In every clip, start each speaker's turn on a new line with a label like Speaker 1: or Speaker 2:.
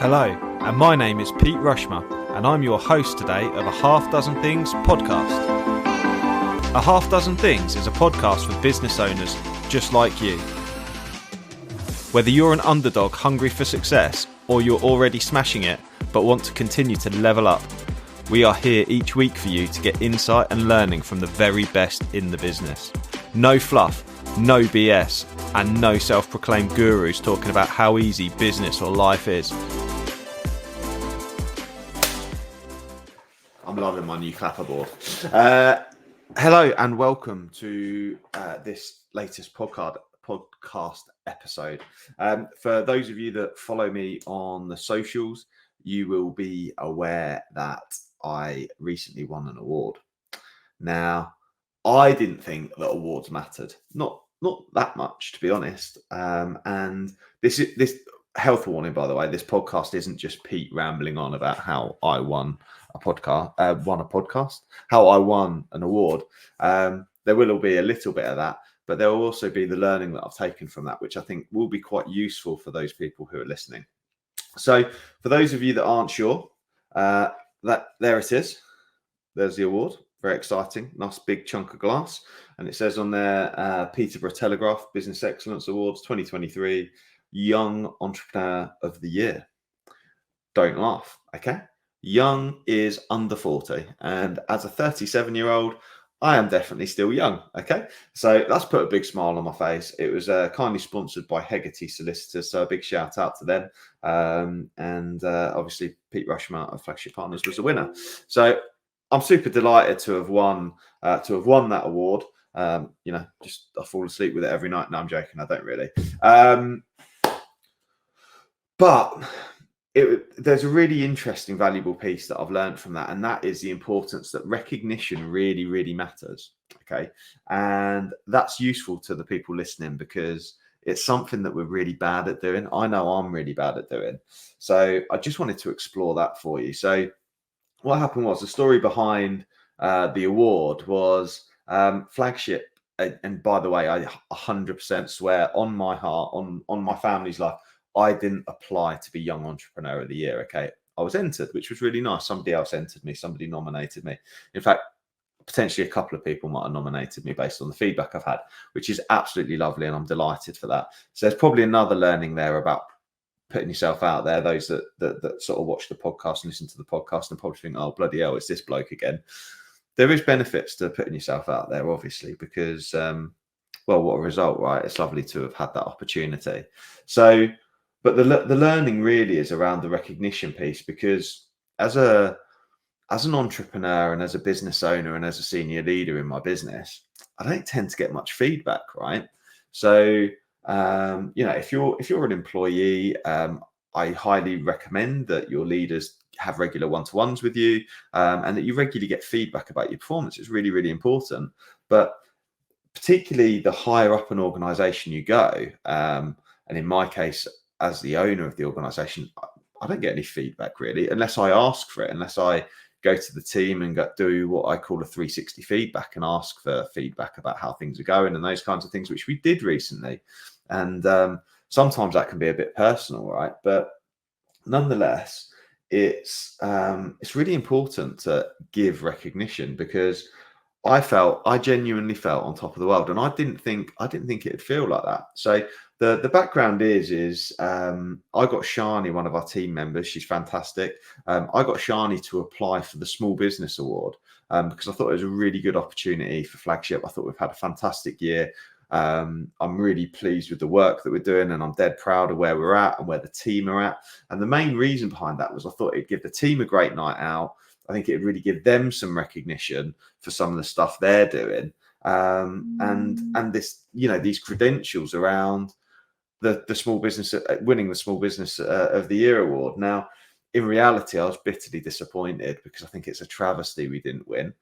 Speaker 1: Hello, and my name is Pete Rushmer, and I'm your host today of A Half Dozen Things podcast. A Half Dozen Things is a podcast for business owners just like you. Whether you're an underdog hungry for success, or you're already smashing it but want to continue to level up, we are here each week for you to get insight and learning from the very best in the business. No fluff, no BS, and no self-proclaimed gurus talking about how easy business or life is. I'm loving my new clapperboard. Hello and welcome to this latest podcast episode. For those of you that follow me on the socials, you will be aware that I recently won an award. Now, I didn't think that awards mattered, not that much, to be honest. And this health warning, by the way, this podcast isn't just Pete rambling on about how I won a podcast, how I won an award. There will be a little bit of that, but there will also be the learning that I've taken from that, which I think will be quite useful for those people who are listening. So for those of you that aren't sure, that there it is. There's the award. Very exciting. Nice big chunk of glass. And it says on there, Peterborough Telegraph Business Excellence Awards 2023, Young Entrepreneur of the Year. Don't laugh, okay? Young is under 40. And as a 37-year-old, I am definitely still young, okay? So that's put a big smile on my face. It was kindly sponsored by Hegarty Solicitors, so a big shout out to them. And obviously, Pete Rushmer of Flagship Partners was the winner. So I'm super delighted to have won that award. Just I fall asleep with it every night. No, I'm joking. I don't really. But there's a really interesting, valuable piece that I've learned from that, and that is the importance that recognition really, really matters. Okay, and that's useful to the people listening because it's something that we're really bad at doing. I know I'm really bad at doing. So I just wanted to explore that for you. So what happened was the story behind the award was Flagship. And by the way, I 100% swear on my heart, on my family's life, I didn't apply to be Young Entrepreneur of the Year. Okay, I was entered, which was really nice. Somebody else entered me. Somebody nominated me. In fact, potentially a couple of people might have nominated me based on the feedback I've had, which is absolutely lovely, and I'm delighted for that. So there's probably another learning there about putting yourself out there. Those that sort of watch the podcast and listen to the podcast and probably think, oh, bloody hell, it's this bloke again. There is benefits to putting yourself out there, obviously, because, well, what a result, right? It's lovely to have had that opportunity. So, but the learning really is around the recognition piece, because as an entrepreneur and as a business owner and as a senior leader in my business, I don't tend to get much feedback, right? So, if you're an employee, I highly recommend that your leaders have regular one-to-ones with you, and that you regularly get feedback about your performance. It's really, really important. But particularly the higher up an organization you go, and in my case, as the owner of the organization, I don't get any feedback really, unless I ask for it, unless I go to the team and do what I call a 360 feedback and ask for feedback about how things are going and those kinds of things, which we did recently. And sometimes that can be a bit personal, right? But nonetheless, it's really important to give recognition, because I genuinely felt on top of the world, and I didn't think it'd feel like that. So the background is I got Shani, one of our team members. She's fantastic. I got Shani to apply for the Small Business Award because I thought it was a really good opportunity for Flagship. I thought we've had a fantastic year. I'm really pleased with the work that we're doing, and I'm dead proud of where we're at and where the team are at. And the main reason behind that was I thought it'd give the team a great night out. I think it'd really give them some recognition for some of the stuff they're doing, and this, these credentials around the small business, winning the Small Business of the Year award. Now, in reality, I was bitterly disappointed because I think it's a travesty we didn't win.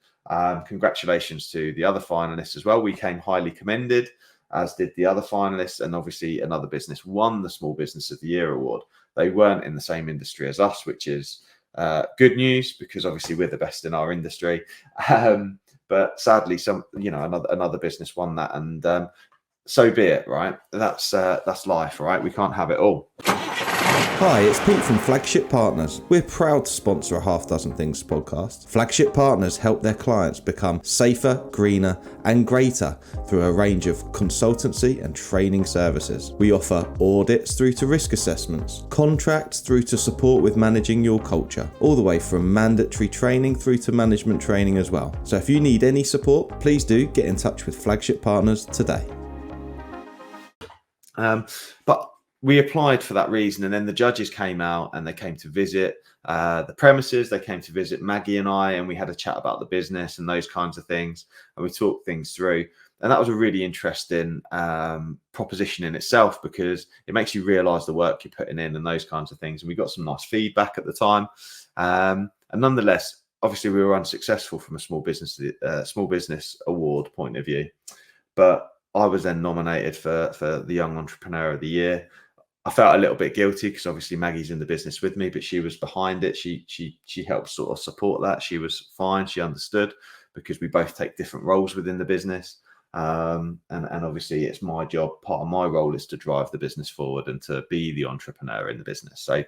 Speaker 1: Congratulations to the other finalists as well. We came highly commended, as did the other finalists, and obviously another business won the Small Business of the Year award. They weren't in the same industry as us, which is good news, because obviously we're the best in our industry. But sadly, another business won that, and so be it, right? That's life, right? We can't have it all.
Speaker 2: Hi, it's Pete from Flagship Partners. We're proud to sponsor a Half Dozen Things podcast. Flagship Partners help their clients become safer, greener, and greater through a range of consultancy and training services. We offer audits through to risk assessments, contracts through to support with managing your culture, all the way from mandatory training through to management training as well. So if you need any support, please do get in touch with Flagship Partners today.
Speaker 1: But we applied for that reason, and then the judges came out and they came to visit the premises. They came to visit Maggie and I, and we had a chat about the business and those kinds of things, and we talked things through. And that was a really interesting proposition in itself, because it makes you realise the work you're putting in and those kinds of things. And we got some nice feedback at the time. And nonetheless, obviously, we were unsuccessful from a small business award point of view. But I was then nominated for the Young Entrepreneur of the Year. I felt a little bit guilty because obviously Maggie's in the business with me, but she was behind it. She helped sort of support that. She was fine. She understood, because we both take different roles within the business. And obviously it's my job. Part of my role is to drive the business forward and to be the entrepreneur in the business. So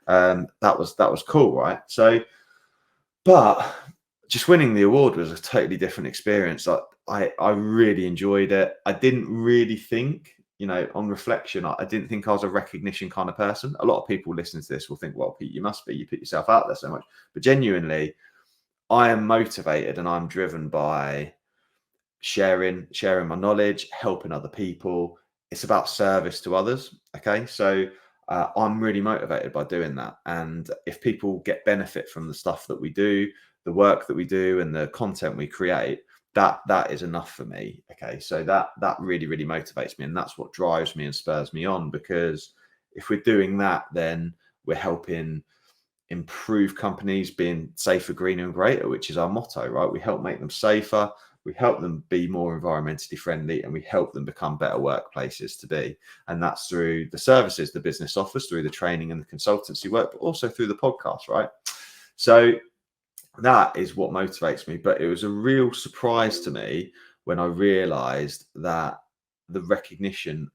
Speaker 1: that was cool, right? So, but just winning the award was a totally different experience. I really enjoyed it. I didn't really think, on reflection, I didn't think I was a recognition kind of person. A lot of people listening to this will think, well, Pete, you must be. You put yourself out there so much. But genuinely, I am motivated and I'm driven by sharing my knowledge, helping other people. It's about service to others. Okay. So I'm really motivated by doing that. And if people get benefit from the stuff that we do, the work that we do, and the content we create, that is enough for me. Okay. So that really, really motivates me. And that's what drives me and spurs me on, because if we're doing that, then we're helping improve companies being safer, greener, and greater, which is our motto, right? We help make them safer, we help them be more environmentally friendly, and we help them become better workplaces to be. And that's through the services the business offers, through the training and the consultancy work, but also through the podcast, right? So that is what motivates me. But it was a real surprise to me when I realized that the recognition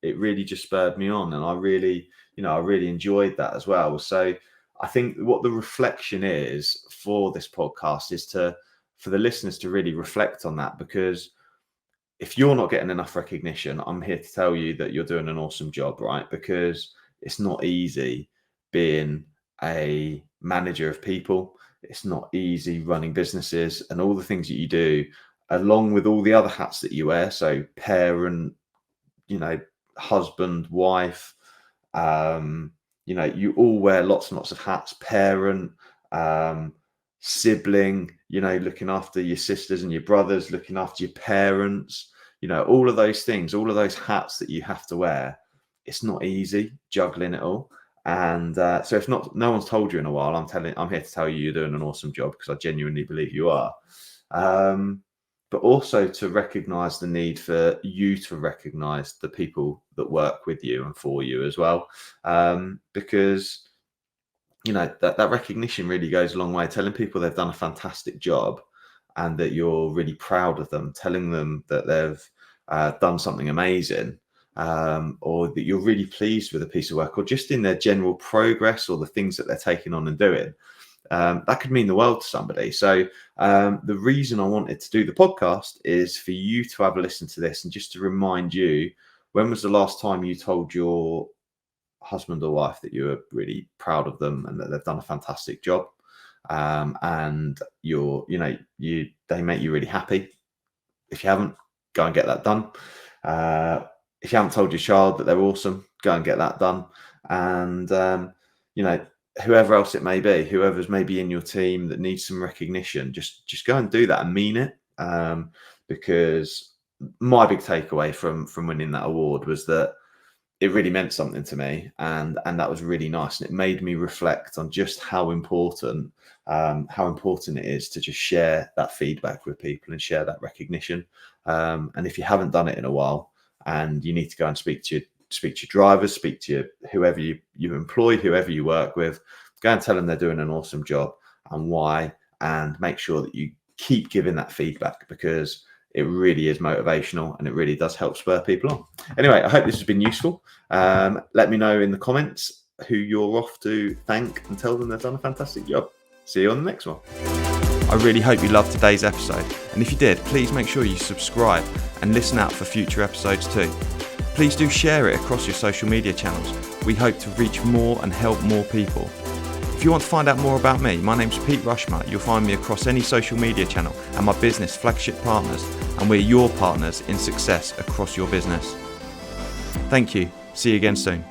Speaker 1: it really just spurred me on. And I really enjoyed that as well. So I think what the reflection is for this podcast is for the listeners to really reflect on that, because if you're not getting enough recognition, I'm here to tell you that you're doing an awesome job, right? Because it's not easy being a manager of people. It's not easy running businesses and all the things that you do, along with all the other hats that you wear. So parent, husband, wife, you all wear lots and lots of hats. Parent, sibling, looking after your sisters and your brothers, looking after your parents, all of those things, all of those hats that you have to wear. It's not easy juggling it all. And so if no one's told you in a while, I'm here to tell you you're doing an awesome job, because I genuinely believe you are. But also to recognize the need for you to recognize the people that work with you and for you as well. Because that recognition really goes a long way. Telling people they've done a fantastic job and that you're really proud of them, telling them that they've done something amazing, or that you're really pleased with a piece of work, or just in their general progress or the things that they're taking on and doing, that could mean the world to somebody. So the reason I wanted to do the podcast is for you to have a listen to this, and just to remind you, when was the last time you told your husband or wife that you were really proud of them and that they've done a fantastic job, and they make you really happy? If you haven't, go and get that done. If you haven't told your child that they're awesome, go and get that done. And whoever else it may be, whoever's maybe in your team that needs some recognition, just go and do that and mean it. Because my big takeaway from winning that award was that it really meant something to me, and that was really nice, and it made me reflect on just how important it is to just share that feedback with people and share that recognition. And if you haven't done it in a while, and you need to go and speak to your drivers, speak to whoever you employ, whoever you work with, go and tell them they're doing an awesome job and why, and make sure that you keep giving that feedback, because it really is motivational and it really does help spur people on. Anyway, I hope this has been useful. Let me know in the comments who you're off to thank and tell them they've done a fantastic job. See you on the next one.
Speaker 2: I really hope you loved today's episode, and if you did, please make sure you subscribe and listen out for future episodes too. Please do share it across your social media channels. We hope to reach more and help more people. If you want to find out more about me, my name's Pete Rushmer. You'll find me across any social media channel and my business, Flagship Partners, and we're your partners in success across your business. Thank you. See you again soon.